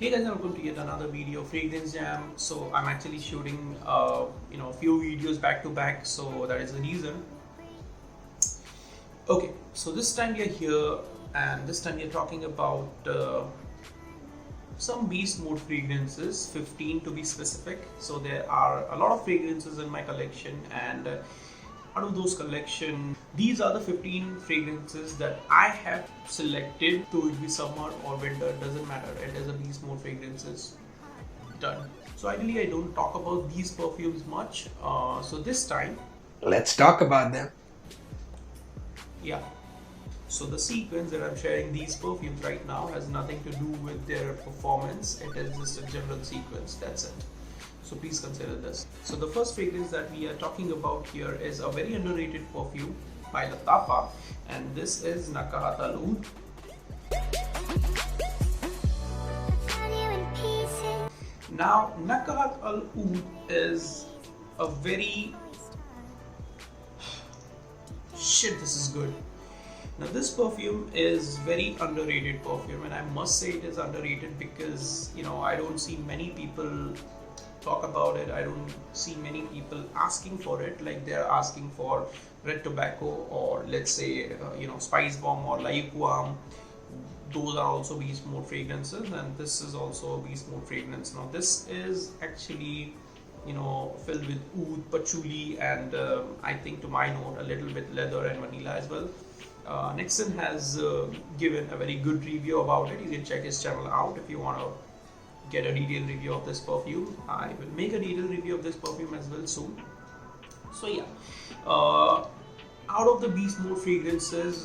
Hey guys, welcome to yet another video, Fragrance Jam. So I'm actually shooting a few videos back to back, so that is the reason. Okay, so this time we are here and this time we are talking about some beast mode fragrances, 15 to be specific. So there are a lot of fragrances in my collection, and out of those collection, these are the 15 fragrances that I have selected. To it be summer or winter, doesn't matter, it is a beast mode fragrances. Done. So ideally I don't talk about these perfumes much, so this time let's talk about them. Yeah, so the sequence that I'm sharing these perfumes right now has nothing to do with their performance. It is just a general sequence, that's it. So please consider this. So the first fragrance that we are talking about here is a very underrated perfume by Latafa, and this is NATIOAL. Now NATIOAL is a very this is good. Now this perfume is very underrated perfume, and I must say it is underrated because I don't see many people talk about it. I don't see many people asking for it, like they're asking for red tobacco or let's say SPICEBOMB or Liquam. Those are also beast mode fragrances, and this is also a beast mode fragrance. Now this is actually filled with oud, patchouli, and I think to my note a little bit leather and vanilla as well. Nixon has given a very good review about it. You can check his channel out if you want to get a detailed review of this perfume. I will make a detailed review of this perfume as well soon. So yeah, out of the beast mode fragrances,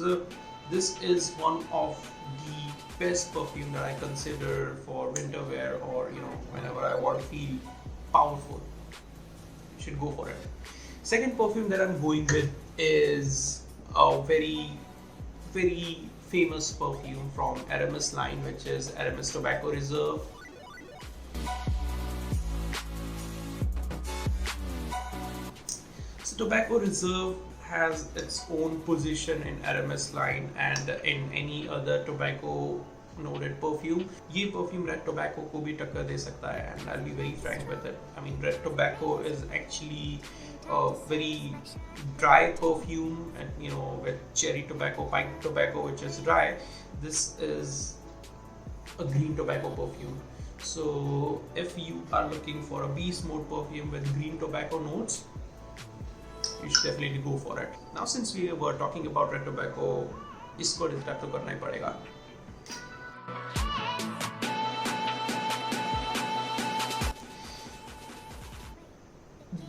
this is one of the best perfume that I consider for winter wear, or whenever I want to feel powerful, you should go for it. Second perfume that I'm going with is a very famous perfume from Aramis line, which is Aramis Tobacco Reserve. So Tobacco Reserve has its own position in Aramis line and in any other tobacco noted perfume. ये perfume red tobacco को भी टक्कर दे सकता है, and I'll be very frank with it. I mean, red tobacco is actually a very dry perfume, and with cherry tobacco, pipe tobacco, which is dry. This is a green tobacco perfume. So if you are looking for a beast mode perfume with green tobacco notes, you should definitely go for it. Now since we were talking about red tobacco, इसको describe तो करना ही पड़ेगा.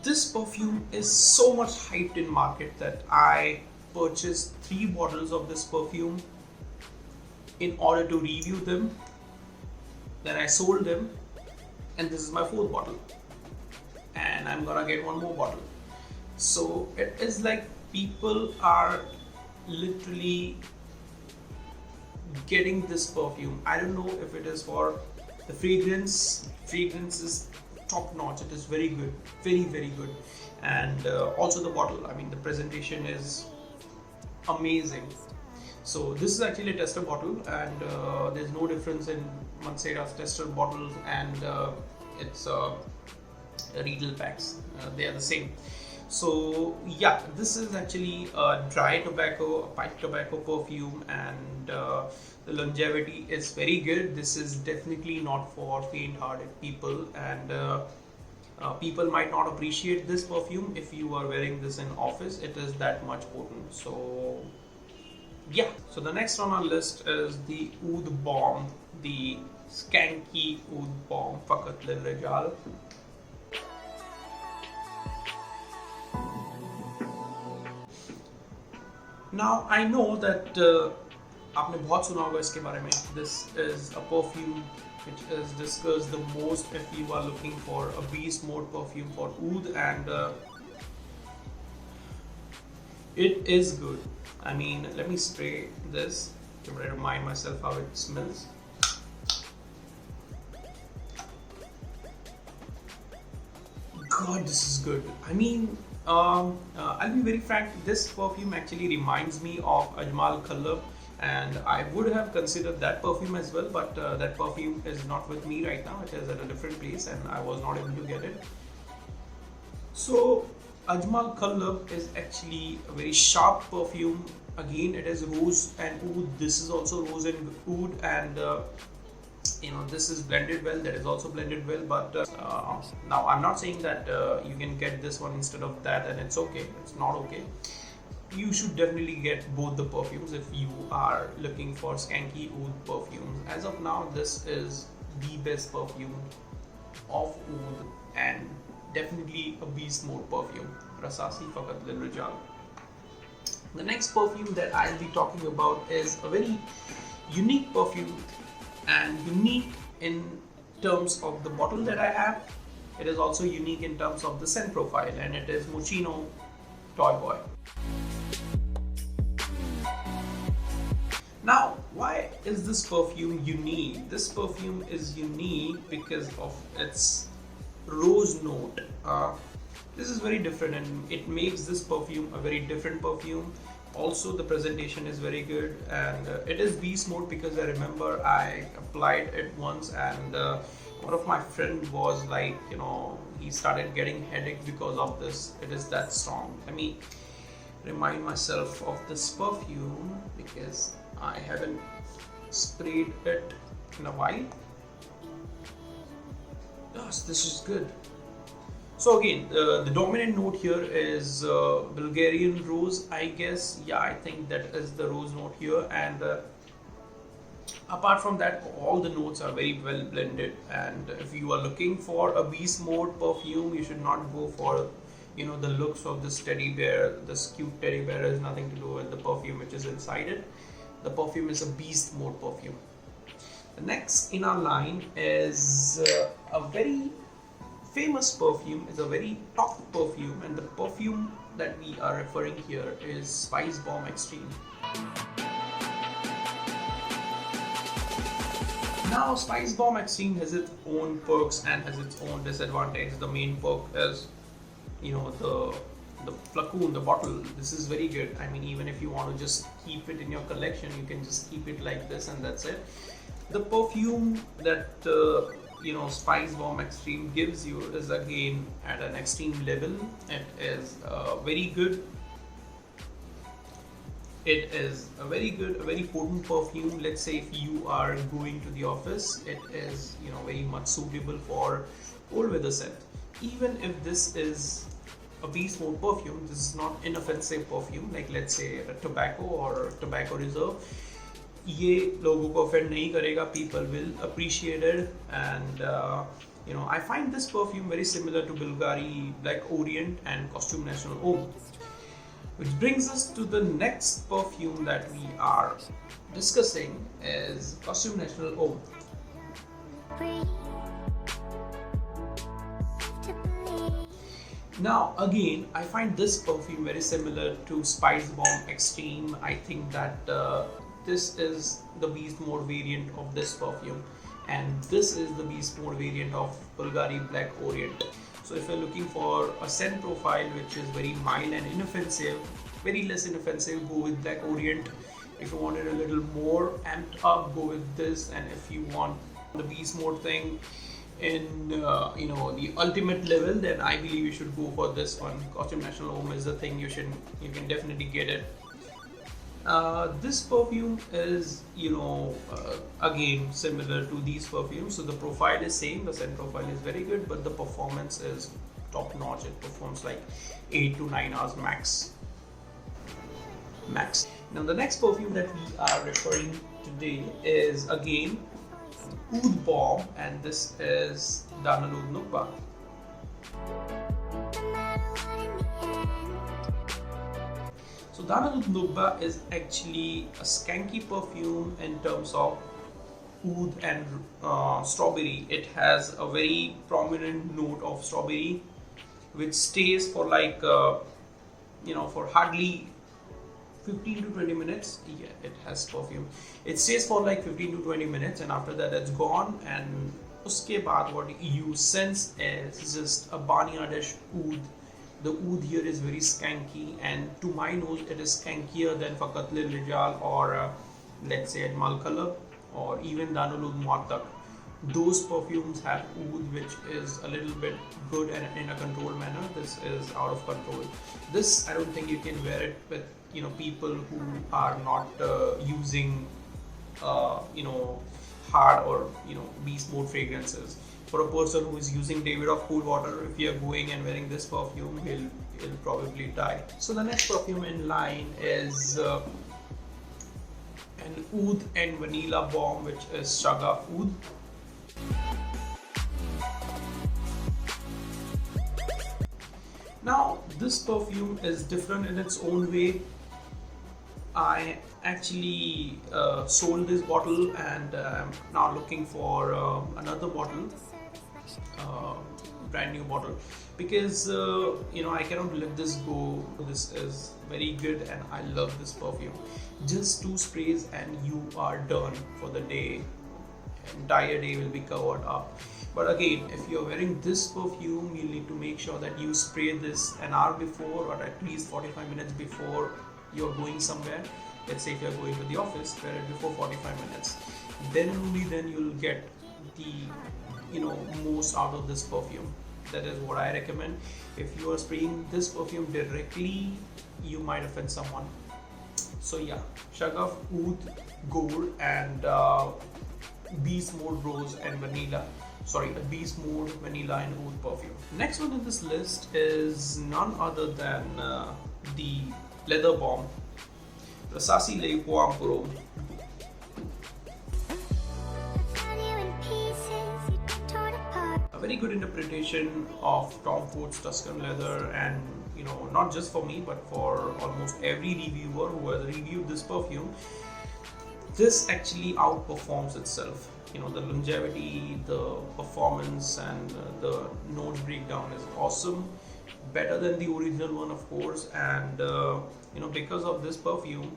This perfume is so much hyped in market that I purchased 3 bottles of this perfume in order to review them. Then I sold them, and this is my 4th bottle, and I'm gonna get one more bottle. So it is like people are literally getting this perfume. I don't know if it is for the fragrance. Fragrance is top notch. It is very good, very good, and also the bottle. I mean, the presentation is amazing. So this is actually a tester bottle, and there's no difference in Mansera's tester bottles and its RIJAL packs. They are the same. So yeah, this is actually a dry tobacco, a pipe tobacco perfume, and the longevity is very good. This is definitely not for faint-hearted people, and people might not appreciate this perfume if you are wearing this in office. It is that much potent. So yeah, so the next on our list is the Oud Bomb, the Skanky Oud Bomb FAQAT RIJAL. Now I know that आपने बहुत सुना होगा इसके बारे में. This is a perfume which is discussed the most if you are looking for a beast mode perfume for oud, and it is good. I mean, let me spray this to remind myself how it smells. God, this is good. I mean, I'll be very frank, this perfume actually reminds me of Ajmal Khalab, and I would have considered that perfume as well, but that perfume is not with me right now. It is at a different place and I was not able to get it. So Ajmal Kallab is actually a very sharp perfume. Again, it is rose and oud. This is also rose and oud, and this is blended well, that is also blended well, but now I'm not saying that you can get this one instead of that and it's okay. It's not okay. You should definitely get both the perfumes if you are looking for skanky oud perfumes. As of now, this is the best perfume of oud and definitely a beast mode perfume. Rasasi Faqat lil Rijal. The next perfume that I'll be talking about is a very unique perfume, and unique in terms of the bottle that I have. It is also unique in terms of the scent profile, and it is Moschino Toy Boy. Now, why is this perfume unique? This perfume is unique because of its rose note. This is very different and it makes this perfume a very different perfume. Also, the presentation is very good, and it is beast mode because I remember I applied it once and one of my friends was like, he started getting headache because of this. It is that strong. Let me remind myself of this perfume because I haven't sprayed it in a while. Yes, this is good. So again, the dominant note here is Bulgarian rose, I guess. Yeah, I think that is the rose note here, and apart from that, all the notes are very well blended. And if you are looking for a beast mode perfume, you should not go for the looks of this teddy bear. This cute teddy bear has nothing to do with the perfume which is inside it. The perfume is a beast mode perfume. The next in our line is a very famous perfume, is a very top perfume, and the perfume that we are referring here is SPICEBOMB Extreme. Now, SPICEBOMB Extreme has its own perks and has its own disadvantage. The main perk is, the flacon, the bottle. This is very good. I mean, even if you want to just keep it in your collection, you can just keep it like this and that's it. The perfume that SPICEBOMB Extreme gives you is again at an extreme level. It is very good. It is a very good, a very potent perfume. Let's say if you are going to the office, it is very much suitable for cold weather scent. Even if this is a beast mode perfume, this is not inoffensive perfume like let's say a tobacco or tobacco reserve. ये लोगों को offend नहीं करेगा. People will appreciate it, and I find this perfume very similar to Bulgari Black Orient and Costume National Homme. Which brings us to the next perfume that we are discussing is Costume National Homme. Now again, I find this perfume very similar to SPICEBOMB Extreme. I think that this is the beast mode variant of this perfume, and this is the beast mode variant of Bulgari Black Orient. So if you're looking for a scent profile which is very mild and inoffensive, very less inoffensive, go with Black Orient. If you wanted a little more amped up, go with this. And if you want the beast mode thing in the ultimate level, then I believe you should go for this one. Costume National Homme is the thing. You can definitely get it. This perfume is again similar to these perfumes, so the profile is same, the scent profile is very good, but the performance is top notch. It performs like 8 to 9 hours max. Now the next perfume that we are referring today is again Oud Bomb, and this is JANNATUL Nukba. So JANNATUL Nukba is actually a skanky perfume in terms of oud and strawberry. It has a very prominent note of strawberry, which stays for like for hardly 15 to 20 minutes. Yeah, it has perfume. It stays for like 15 to 20 minutes, and after that it's gone. And uske baad what you sense is just a barnyardish oud. The oud here is very skanky, and to my nose it is skankier than FAQAT lil Rijal or let's say at Malcolm or even Danulud Muattak, those perfumes have oud which is a little bit good and in a controlled manner. This is out of control. This, I don't think you can wear it with people who are not using hard or beast mode fragrances. For a person who is using David of Cool Water, if you are going and wearing this perfume, he'll probably die. So the next perfume in line is an oud and vanilla bomb, which is Shagaf Oud. Now this perfume is different in its own way. I actually sold this bottle and I'm now looking for another bottle, brand new bottle, because I cannot let this go. This is very good and I love this perfume. Just 2 sprays and you are done for the day. Entire day will be covered up. But again, if you're wearing this perfume, you need to make sure that you spray this an hour before or at least 45 minutes before you're going somewhere. Let's say if you're going to the office, wear it before 45 minutes. Then only then you'll get the most out of this perfume. That is what I recommend. If you are spraying this perfume directly, you might offend someone. So yeah, Shagaf Oud Gold and Beast Mode Rose and Vanilla. Sorry, the Beast Mode Vanilla and Oud perfume. Next one in this list is none other than the Leather Bomb, Rasasi Le Poampuro. A very good interpretation of Tom Ford's Tuscan leather, and not just for me but for almost every reviewer who has reviewed this perfume. This actually outperforms itself. The longevity, the performance, and the note breakdown is awesome. Better than the original one, of course. And because of this perfume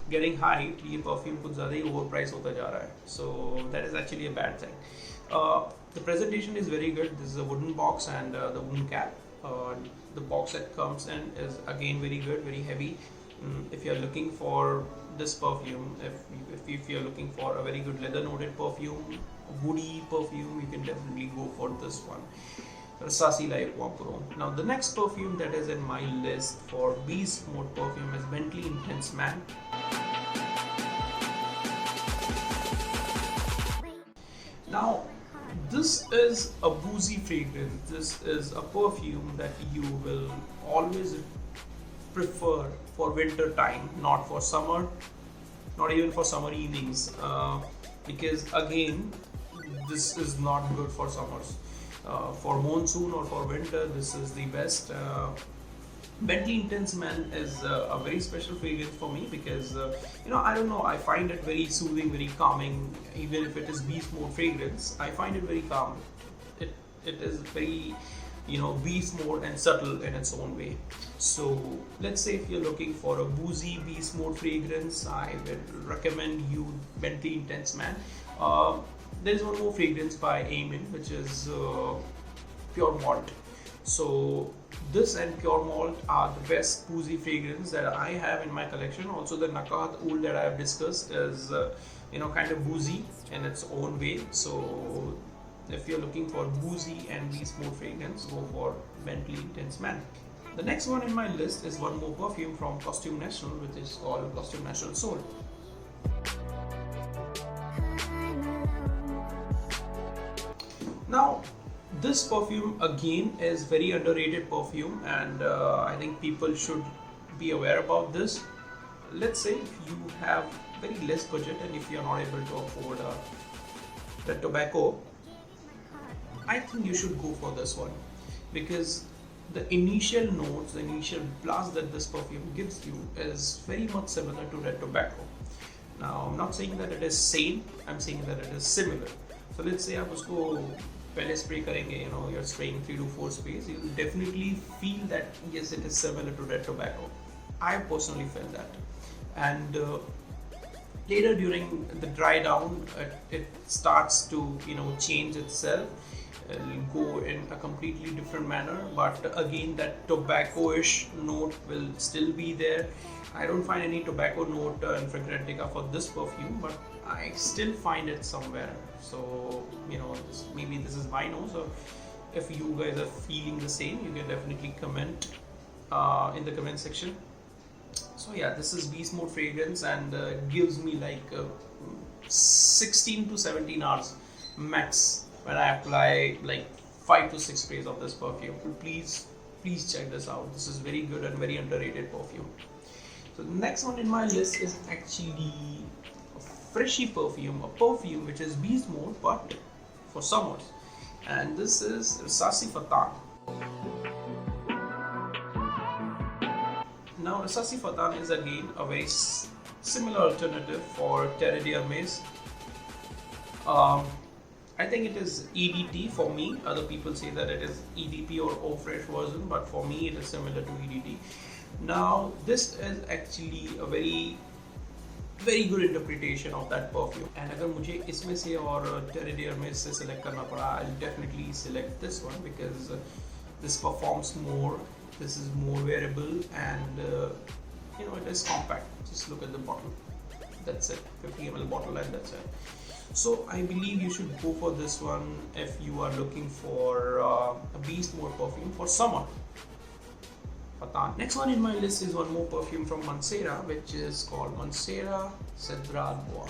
getting hyped, ये perfume कुछ ज़्यादा ही overpriced होता जा रहा है. So that is actually a bad thing. The presentation is very good. This is a wooden box and the wooden cap. The box that comes in is again very good, very heavy. If you are looking for this perfume, if you are looking for a very good leather noted perfume, woody perfume, you can definitely go for this one, Rasasi Le Poampuro. Now the next perfume that is in my list for beast mode perfume is Bentley Intense Man. Now this is a boozy fragrance. This is a perfume that you will always prefer for winter time, not for summer, not even for summer evenings, because again this is not good for summers. For monsoon or for winter, this is the best. Bentley Intense Man is a very special fragrance for me because I don't know, I find it very soothing, very calming. Even if it is beast mode fragrance, I find it very calm. It is very beast mode and subtle in its own way. So let's say if you're looking for a boozy beast mode fragrance, I would recommend you Bentley Intense Man. There is one more fragrance by Eamon, which is Pure Malt. So this and Pure Malt are the best boozy fragrance that I have in my collection. Also the Nakat Oud that I have discussed is kind of boozy in its own way. So if you're looking for boozy and beast mode fragrance, go for Bentley Intense Man. The next one in my list is one more perfume from Costume National, which is called Costume National Soul. Now this perfume again is very underrated perfume, and I think people should be aware about this. Let's say if you have very less budget and if you're not able to afford the tobacco, I think you should go for this one, because the initial notes, the initial blast that this perfume gives you is very much similar to red tobacco. Now I'm not saying that it is same, I'm saying that it is similar. So let's say आप उसको पहले spray करेंगे, you're spraying 3 to 4 sprays, you will definitely feel that yes, it is similar to red tobacco. I personally felt that. And later during the dry down, it starts to change itself, it'll go in a completely different manner, but again that tobacco-ish note will still be there. I don't find any tobacco note in Fragrantica for this perfume, but I still find it somewhere. So you know, maybe this is my nose, or if you guys are feeling the same, you can definitely comment in the comment section. So yeah, this is beast mode fragrance, and it gives me like 16 to 17 hours max when I apply like 5 to 6 sprays of this perfume. Please check this out. This is very good and very underrated perfume. So the next one in my list is actually a freshy perfume, a perfume which is beast mode but for summers, and this is Rasasi Fatan. Now Rasasi Fatan is again a very similar alternative for Terre d'Hermes. I think it is EDT for me. Other people say that it is EDP or Eau Fresh version, but for me it is similar to EDT. Now this is actually a very good interpretation of that perfume, and अगर मुझे इसमें से और Terre d'Hermes से select करना पड़ा, I'll definitely select this one because this performs more. This is more wearable, and you know, it is compact. Just look at the bottle. That's it, 50 ml bottle, and that's it. So I believe you should go for this one if you are looking for a beast mode perfume for summer. Next one in my list is one more perfume from Mancera, which is called Mancera CEDRAT Bois.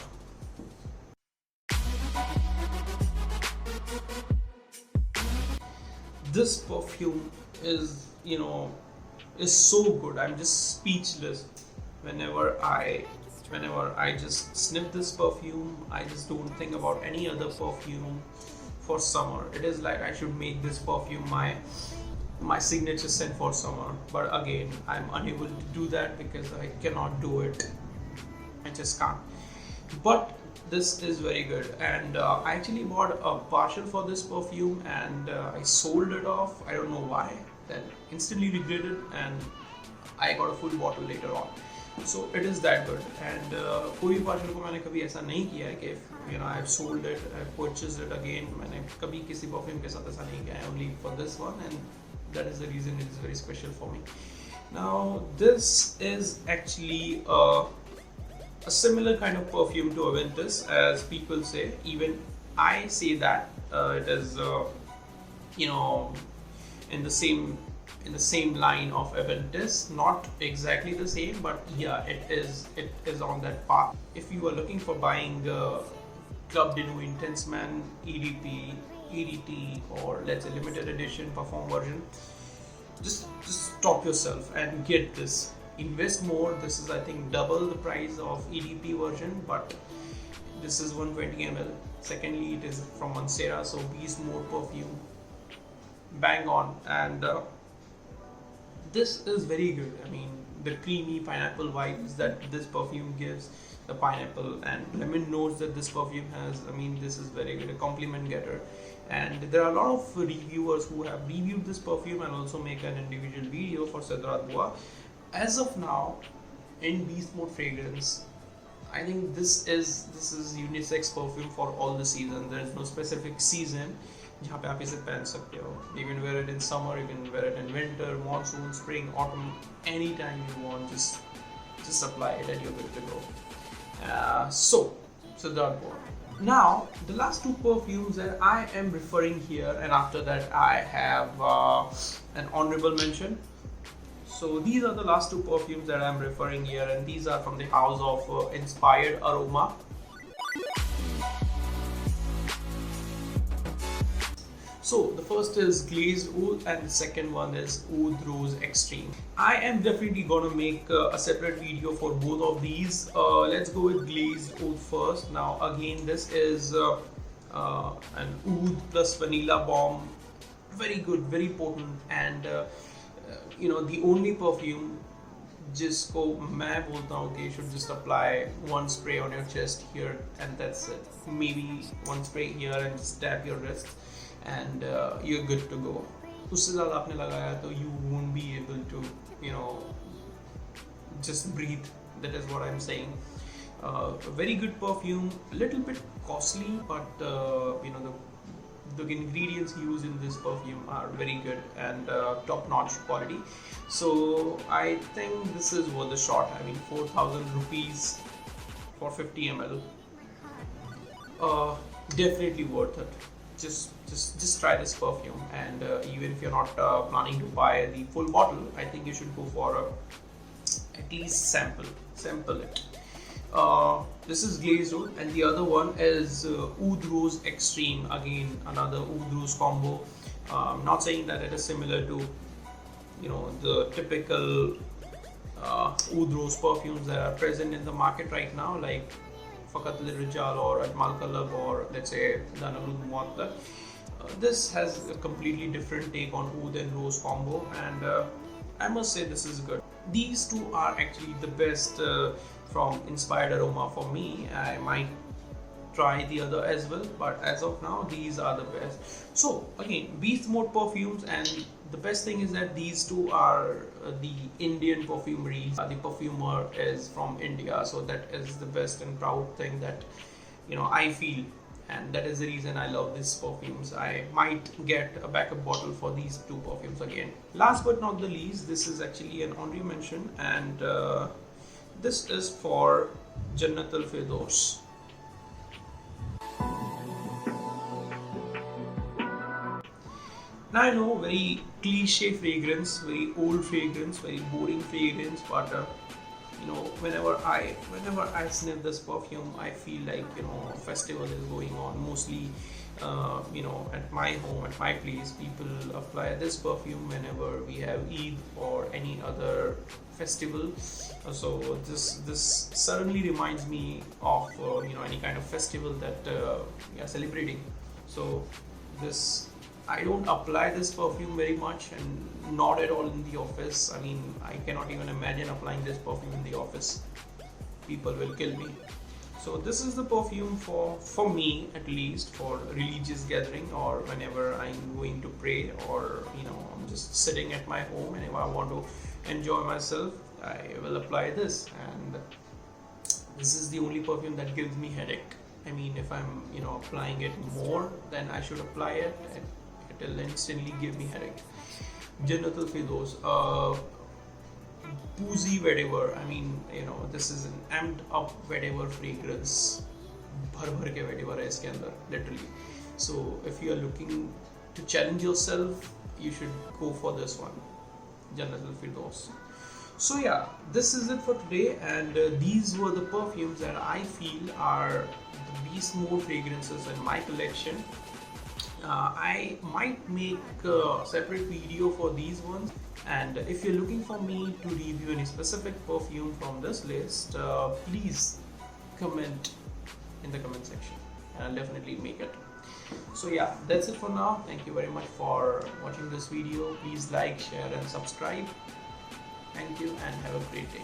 This perfume is, you know, is so good. I'm just speechless whenever I just sniff this perfume. I just don't think about any other perfume for summer. It is like I should make this perfume my signature scent for summer, but again I'm unable to do that because I cannot do it. I just can't. But this is very good, and I actually bought a partial for this perfume, and I sold it off. I don't know why. Then instantly regretted, and I got a full bottle later on. So it is that good, and कोई partial को मैंने कभी ऐसा नहीं किया है कि you know I've sold it, I've purchased it again. मैंने कभी किसी perfume के साथ ऐसा नहीं किया है, only for this one, and that is the reason it is very special for me. Now this is actually a similar kind of perfume to Aventus, as people say. Even I say that it is you know, in the same line of Aventus, not exactly the same, but yeah, it is on that path. If you are looking for buying Club de Nuit Intense Man EDP, EDT, or let's say limited edition perform version, just stop yourself and get this. Invest more. This is I think double the price of EDP version, but this is 120 ml. Secondly, it is from Mancera, so beast mode perfume, bang on, and this is very good. I mean, the creamy pineapple vibes that this perfume gives, the pineapple and lemon notes that this perfume has, I mean, this is very good, a compliment getter. And there are a lot of reviewers who have reviewed this perfume and also make an individual video for CEDRAT Bois. As of now, in beast mode fragrance, I think this is unisex perfume for all the season. There is no specific season जहाँ पे आप इसे पहन सकते हो. You can wear it in summer, you can wear it in winter, monsoon, spring, autumn, anytime you want. Just apply it and you're good to go. So CEDRAT Bois. Now the last two perfumes that I am referring here, and after that I have an honorable mention. So these are the last two perfumes that I am referring here, and these are from the house of Inspired Aroma. So the first is Glazed Oud and the second one is Oud Rose Extreme. I am definitely gonna make a separate video for both of these. Let's go with Glazed Oud first. Now again, this is an Oud plus vanilla bomb. Very good, very potent, and you know, the only perfume जिसको मैं बोलता हूँ कि you should just apply one spray on your chest here and that's it. Maybe one spray here and just tap your wrist and you're good to go. उससे ज़्यादा आपने लगाया तो you won't be able to, you know, just breathe. That is what I'm saying. Very good perfume, a little bit costly, but you know, the the ingredients used in this perfume are very good and top-notch quality. So I think this is worth the shot. I mean, 4,000 rupees for 50 ml. Definitely worth it. Just try this perfume, and even if you're not planning to buy the full bottle, I think you should go for at least sample it. This is glazed oud, and the other one is Oud Rose Extreme. Again, another Oud Rose combo. I'm not saying that it is similar to, you know, the typical Oud Rose perfumes that are present in the market right now, like FAQAT RIJAL or Ajmal Kalab, or let's say JANNATUL. This has a completely different take on Oud and Rose combo, and I must say this is good. These two are actually the best from Inspired Aroma for me. I might try the other as well, but as of now these are the best. So again, beast mode perfumes, and the best thing is that these two are the Indian perfumery. The perfumer is from India, so that is the best and proud thing that, you know, I feel, and that is the reason I love these perfumes. I might get a backup bottle for these two perfumes again. Last but not the least, this is actually an honorary mention, and this is for JANNATUL FIRDAUSH. Now I know, very cliche fragrance, very old fragrance, very boring fragrance, but you know, whenever I sniff this perfume, I feel like, you know, a festival is going on. Mostly, you know, at my home, at my place, people apply this perfume whenever we have Eid or any other festival. So this suddenly reminds me of you know, any kind of festival that we are celebrating. So this, I don't apply this perfume very much, and not at all in the office. I mean, I cannot even imagine applying this perfume in the office. People will kill me. So this is the perfume for me, at least, for religious gathering, or whenever I'm going to pray, or, you know, I'm just sitting at my home and if I want to enjoy myself, I will apply this. And this is the only perfume that gives me headache. I mean, if I'm, you know, applying it more, then I should apply it. It will instantly give me headache. JANNATUL FIRDAUSH, boozy whatever. I mean, you know, this is an amped up whatever fragrance. भर भर के whatever है इसके अंदर, literally. So if you are looking to challenge yourself, you should go for this one, JANNATUL FIRDAUSH. So yeah, this is it for today, and these were the perfumes that I feel are the beast mode fragrances in my collection. I might make a separate video for these ones, and if you're looking for me to review any specific perfume from this list, please comment in the comment section, and I'll definitely make it. So yeah, that's it for now. Thank you very much for watching this video. Please like, share and subscribe. Thank you, and have a great day.